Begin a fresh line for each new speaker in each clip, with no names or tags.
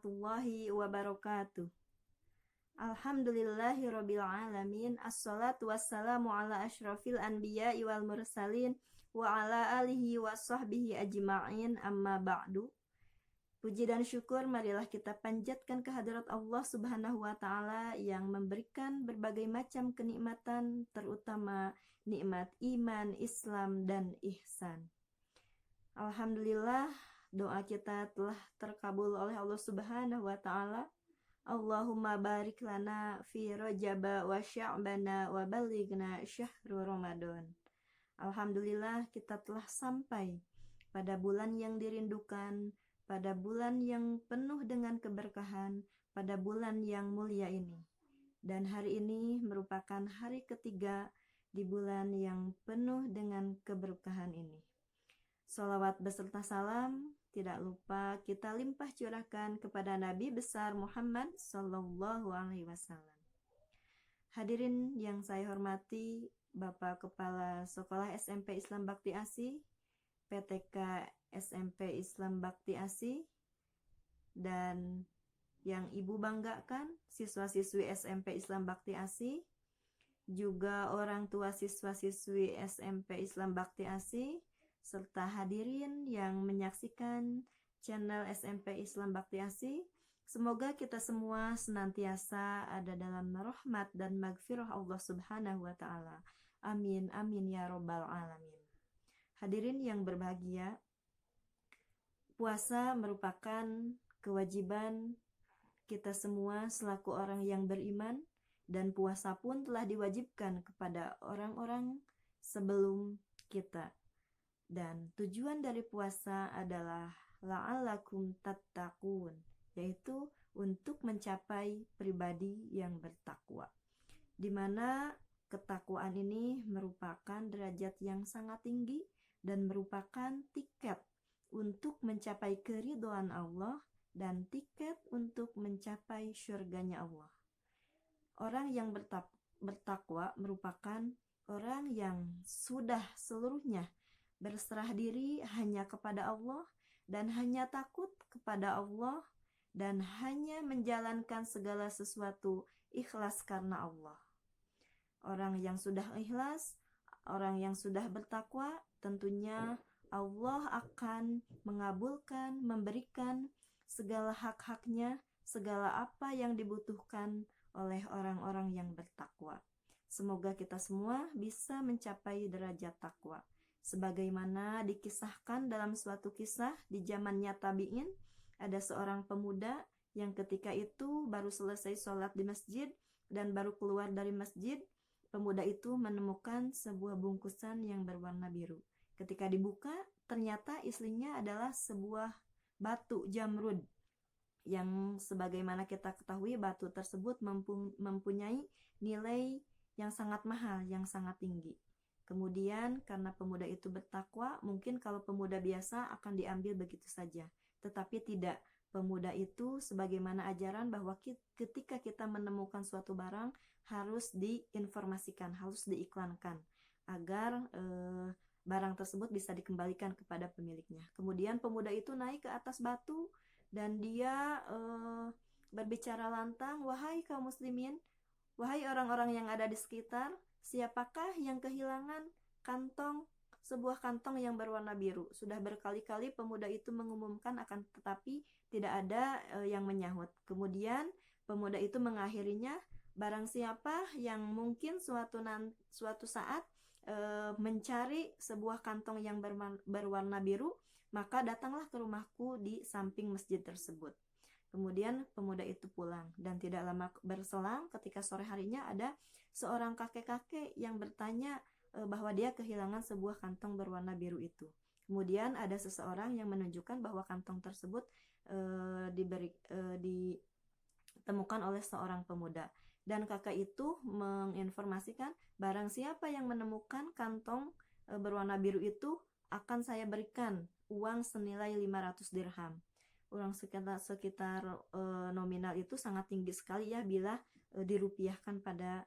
warahmatullahi wabarakatuh. Alhamdulillahirabbil alamin. Assalatu wassalamu ala asyrafil anbiya'i wal mursalin wa ala alihi washabbihi ajma'in, amma ba'du. Puji dan syukur marilah kita panjatkan kehadirat Allah Subhanahu wa taala yang memberikan berbagai macam kenikmatan, terutama nikmat iman, Islam dan ihsan. Alhamdulillah, doa kita telah terkabul oleh Allah Subhanahu wa taala. Allahumma barik lana fi Rajab wa Sya'bana wa balighna syahrul Ramadan. Alhamdulillah, kita telah sampai pada bulan yang dirindukan, pada bulan yang penuh dengan keberkahan, pada bulan yang mulia ini. Dan hari ini merupakan hari ketiga di bulan yang penuh dengan keberkahan ini. Salawat beserta salam tidak lupa kita limpah curahkan kepada Nabi besar Muhammad Sallallahu Alaihi Wasallam. Hadirin yang saya hormati, Bapak Kepala Sekolah SMP Islam Bakti Asih, PTK SMP Islam Bakti Asih, dan yang Ibu banggakan, siswa-siswi SMP Islam Bakti Asih, juga orang tua siswa-siswi SMP Islam Bakti Asih, serta hadirin yang menyaksikan channel SMP Islam Bakti Asih. Semoga kita semua senantiasa ada dalam rahmat dan magfirah Allah Subhanahu wa taala. Amin amin ya robbal alamin. Hadirin yang berbahagia, puasa merupakan kewajiban kita semua selaku orang yang beriman, dan puasa pun telah diwajibkan kepada orang-orang sebelum kita. Dan tujuan dari puasa adalah la'allakum tattaqun, yaitu untuk mencapai pribadi yang bertakwa, di mana ketakwaan ini merupakan derajat yang sangat tinggi dan merupakan tiket untuk mencapai keridhaan Allah dan tiket untuk mencapai syurganya Allah. Orang yang bertakwa merupakan orang yang sudah seluruhnya berserah diri hanya kepada Allah dan hanya takut kepada Allah dan hanya menjalankan segala sesuatu ikhlas karena Allah. Orang yang sudah ikhlas, orang yang sudah bertakwa, tentunya Allah akan mengabulkan, memberikan segala hak-haknya, segala apa yang dibutuhkan oleh orang-orang yang bertakwa. Semoga kita semua bisa mencapai derajat takwa. Sebagaimana dikisahkan dalam suatu kisah di zamannya tabi'in, ada seorang pemuda yang ketika itu baru selesai sholat di masjid dan baru keluar dari masjid. Pemuda itu menemukan sebuah bungkusan yang berwarna biru. Ketika dibuka, ternyata isinya adalah sebuah batu jamrud, yang sebagaimana kita ketahui batu tersebut mempunyai nilai yang sangat mahal, yang sangat tinggi. Kemudian karena pemuda itu bertakwa, mungkin kalau pemuda biasa akan diambil begitu saja. Tetapi tidak, pemuda itu sebagaimana ajaran bahwa ketika kita menemukan suatu barang harus diinformasikan, harus diiklankan agar barang tersebut bisa dikembalikan kepada pemiliknya. Kemudian pemuda itu naik ke atas batu dan dia berbicara lantang, "Wahai kaum muslimin, wahai orang-orang yang ada di sekitar, siapakah yang kehilangan sebuah kantong yang berwarna biru?" Sudah berkali-kali pemuda itu mengumumkan, akan tetapi tidak ada yang menyahut. Kemudian pemuda itu mengakhirinya, barang siapa yang mungkin suatu saat mencari sebuah kantong yang berwarna biru, maka datanglah ke rumahku di samping masjid tersebut. Kemudian pemuda itu pulang, dan tidak lama berselang ketika sore harinya ada seorang kakek-kakek yang bertanya bahwa dia kehilangan sebuah kantong berwarna biru itu. Kemudian ada seseorang yang menunjukkan bahwa kantong tersebut ditemukan oleh seorang pemuda. Dan kakek itu menginformasikan, barang siapa yang menemukan kantong berwarna biru itu, akan saya berikan uang senilai 500 dirham. Uang sekitar nominal itu sangat tinggi sekali ya bila dirupiahkan pada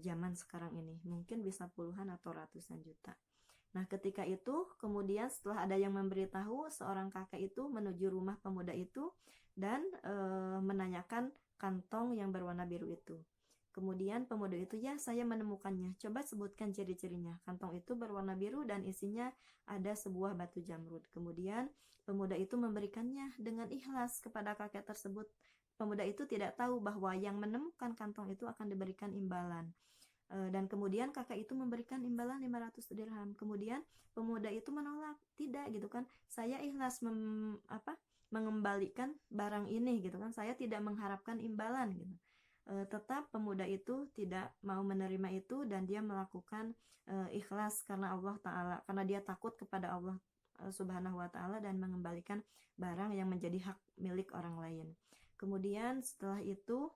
zaman sekarang ini. Mungkin bisa puluhan atau ratusan juta. Nah, ketika itu kemudian setelah ada yang memberitahu, seorang kakek itu menuju rumah pemuda itu dan menanyakan kantong yang berwarna biru itu. Kemudian pemuda itu, ya saya menemukannya. Coba sebutkan ciri-cirinya. Kantong itu berwarna biru dan isinya ada sebuah batu jamrud. Kemudian pemuda itu memberikannya dengan ikhlas kepada kakek tersebut. Pemuda itu tidak tahu bahwa yang menemukan kantong itu akan diberikan imbalan. Dan kemudian kakak itu memberikan imbalan 500 dirham. Kemudian pemuda itu menolak, tidak gitu kan, saya ikhlas mengembalikan barang ini gitu kan, saya tidak mengharapkan imbalan gitu. Tetap pemuda itu tidak mau menerima itu dan dia melakukan ikhlas karena Allah Ta'ala, karena dia takut kepada Allah Subhanahu wa Ta'ala dan mengembalikan barang yang menjadi hak milik orang lain. Kemudian setelah itu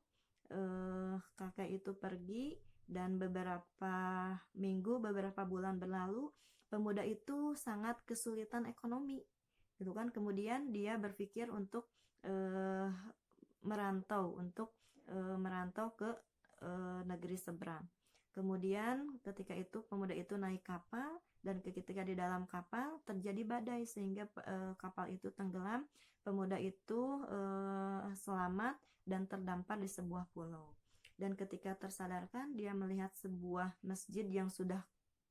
kakek itu pergi dan beberapa minggu, beberapa bulan berlalu, pemuda itu sangat kesulitan ekonomi gitu kan. Kemudian dia berpikir untuk merantau ke negeri seberang. Kemudian ketika itu pemuda itu naik kapal dan ketika di dalam kapal terjadi badai sehingga kapal itu tenggelam. Pemuda itu selamat dan terdampar di sebuah pulau. Dan ketika tersadarkan, dia melihat sebuah masjid yang sudah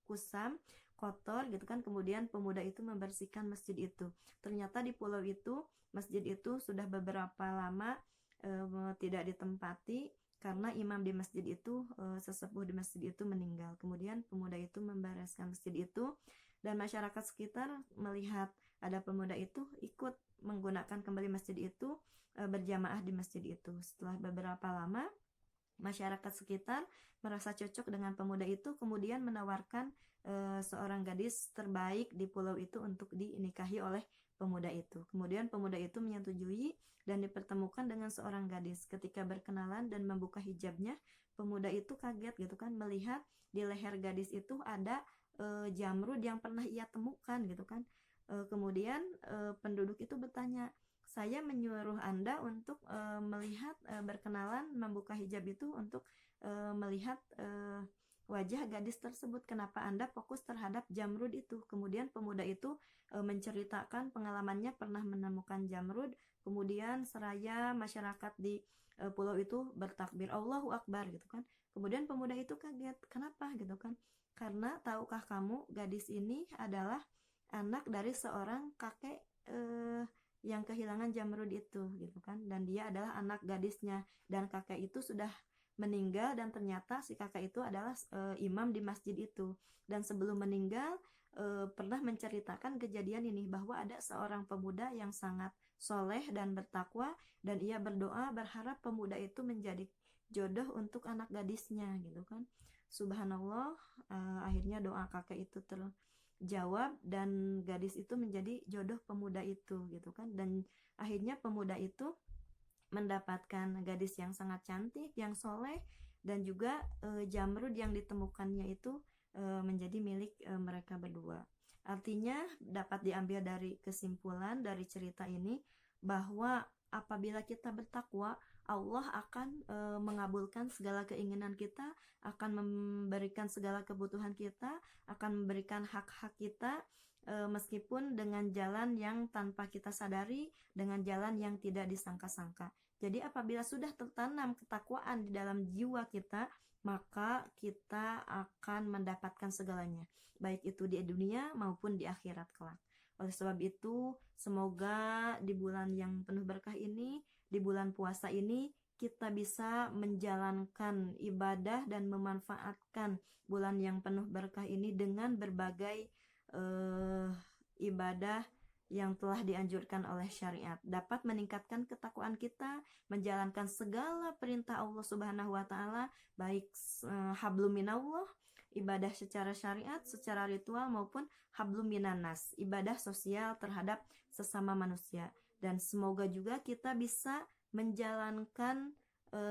kusam, kotor gitu kan. Kemudian pemuda itu membersihkan masjid itu. Ternyata di pulau itu, masjid itu sudah beberapa lama tidak ditempati karena imam di masjid itu, sesepuh di masjid itu meninggal. Kemudian pemuda itu membereskan masjid itu dan masyarakat sekitar melihat ada pemuda itu ikut menggunakan kembali masjid itu, berjamaah di masjid itu. Setelah beberapa lama, masyarakat sekitar merasa cocok dengan pemuda itu, kemudian menawarkan seorang gadis terbaik di pulau itu untuk dinikahi oleh pemuda itu. Kemudian pemuda itu menyetujui dan dipertemukan dengan seorang gadis. Ketika berkenalan dan membuka hijabnya, pemuda itu kaget gitu kan, melihat di leher gadis itu ada jamrud yang pernah ia temukan gitu kan. Kemudian penduduk itu bertanya, saya menyuruh Anda untuk melihat, berkenalan, membuka hijab itu untuk melihat wajah gadis tersebut. Kenapa Anda fokus terhadap jamrud itu? Kemudian pemuda itu menceritakan pengalamannya pernah menemukan jamrud. Kemudian seraya masyarakat di pulau itu bertakbir Allahu Akbar gitu kan. Kemudian pemuda itu kaget, kenapa gitu kan? Karena tahukah kamu, gadis ini adalah anak dari seorang kakek yang kehilangan jamrud itu gitu kan, dan dia adalah anak gadisnya, dan kakek itu sudah meninggal dan ternyata si kakek itu adalah imam di masjid itu, dan sebelum meninggal pernah menceritakan kejadian ini, bahwa ada seorang pemuda yang sangat soleh dan bertakwa, dan ia berdoa berharap pemuda itu menjadi jodoh untuk anak gadisnya gitu kan. Subhanallah, akhirnya doa kakek itu terjawab dan gadis itu menjadi jodoh pemuda itu gitu kan. Dan akhirnya pemuda itu mendapatkan gadis yang sangat cantik, yang soleh, dan juga jamrud yang ditemukannya itu menjadi milik mereka berdua. Artinya dapat diambil dari kesimpulan dari cerita ini bahwa apabila kita bertakwa, Allah akan mengabulkan segala keinginan kita, akan memberikan segala kebutuhan kita, akan memberikan hak-hak kita, meskipun dengan jalan yang tanpa kita sadari, dengan jalan yang tidak disangka-sangka. Jadi apabila sudah tertanam ketakwaan di dalam jiwa kita, maka kita akan mendapatkan segalanya, baik itu di dunia maupun di akhirat kelak. Oleh sebab itu, semoga di bulan yang penuh berkah ini, di bulan puasa ini, kita bisa menjalankan ibadah dan memanfaatkan bulan yang penuh berkah ini dengan berbagai ibadah yang telah dianjurkan oleh syariat, dapat meningkatkan ketakwaan kita, menjalankan segala perintah Allah Subhanahu wa Ta'ala, baik hablum minallah, ibadah secara syariat, secara ritual, maupun hablum minanas, ibadah sosial terhadap sesama manusia. Dan semoga juga kita bisa menjalankan,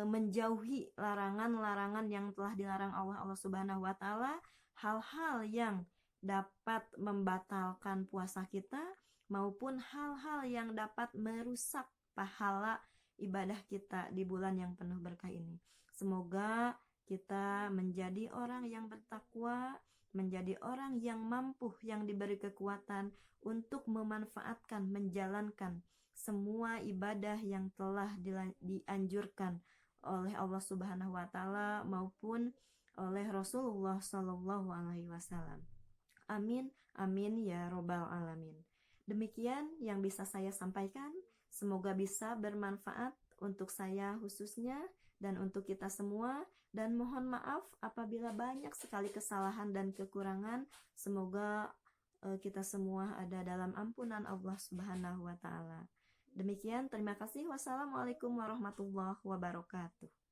menjauhi larangan-larangan yang telah dilarang Allah Subhanahu wa Ta'ala, hal-hal yang dapat membatalkan puasa kita, maupun hal-hal yang dapat merusak pahala ibadah kita di bulan yang penuh berkah ini. Semoga kita menjadi orang yang bertakwa, menjadi orang yang mampu, yang diberi kekuatan untuk memanfaatkan, menjalankan semua ibadah yang telah dianjurkan oleh Allah Subhanahu wa taala maupun oleh Rasulullah Shallallahu alaihi wasallam. Amin, amin ya robbal alamin. Demikian yang bisa saya sampaikan. Semoga bisa bermanfaat untuk saya khususnya dan untuk kita semua. Dan mohon maaf apabila banyak sekali kesalahan dan kekurangan. Semoga kita semua ada dalam ampunan Allah Subhanahu wa taala. Demikian, terima kasih. Wassalamualaikum warahmatullahi wabarakatuh.